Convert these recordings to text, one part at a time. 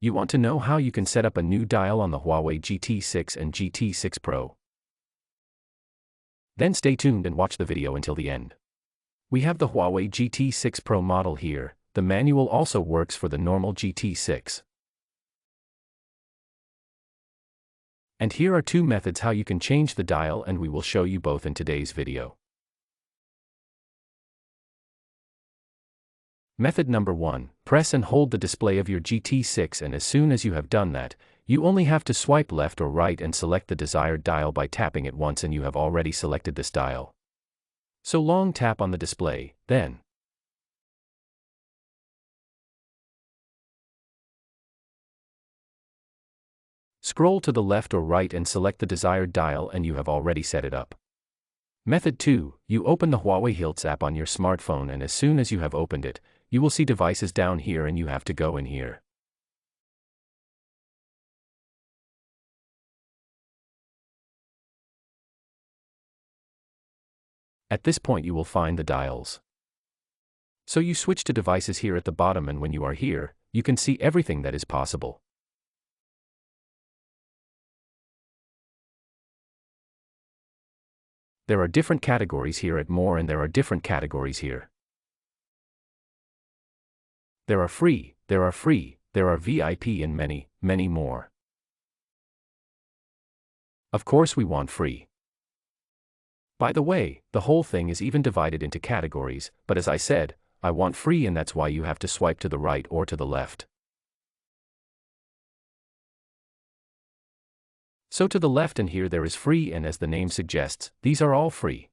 You want to know how you can set up a new dial on the Huawei GT6 and GT6 Pro? Then stay tuned and watch the video until the end. We have the Huawei GT6 Pro model here. The manual also works for the normal GT6. And here are two methods how you can change the dial, and we will show you both in today's video. Method number 1, press and hold the display of your GT6, and as soon as you have done that, you only have to swipe left or right and select the desired dial by tapping it once, and you have already selected this dial. So long tap on the display, then scroll to the left or right and select the desired dial, and you have already set it up. Method 2, you open the Huawei Health app on your smartphone, and as soon as you have opened it, you will see devices down here, and you have to go in here. At this point you will find the dials. So you switch to devices here at the bottom, and when you are here, you can see everything that is possible. There are different categories here at More, and there are different categories here. There are free, there are VIP, and many, many more. Of course we want free. By the way, the whole thing is even divided into categories, but as I said, I want free, and that's why you have to swipe to the right or to the left. So to the left, and here there is free, and as the name suggests, these are all free.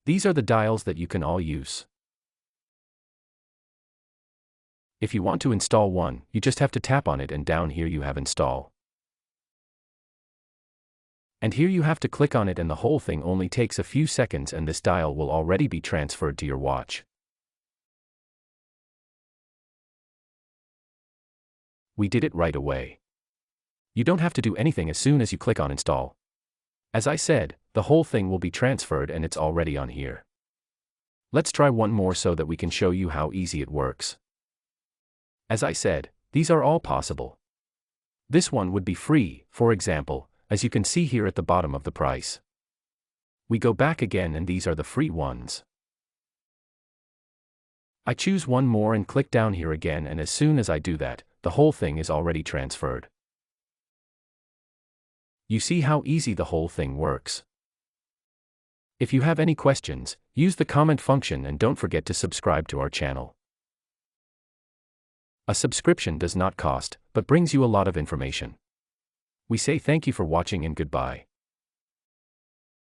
These are the dials that you can all use. If you want to install one, you just have to tap on it, and down here you have install. And here you have to click on it, and the whole thing only takes a few seconds, and this dial will already be transferred to your watch. We did it right away. You don't have to do anything as soon as you click on install. As I said, the whole thing will be transferred, and it's already on here. Let's try one more so that we can show you how easy it works. As I said, these are all possible. This one would be free, for example, as you can see here at the bottom of the price. We go back again, and these are the free ones. I choose one more and click down here again, and as soon as I do that, the whole thing is already transferred. You see how easy the whole thing works. If you have any questions, use the comment function, and don't forget to subscribe to our channel. A subscription does not cost, but brings you a lot of information. We say thank you for watching, and goodbye.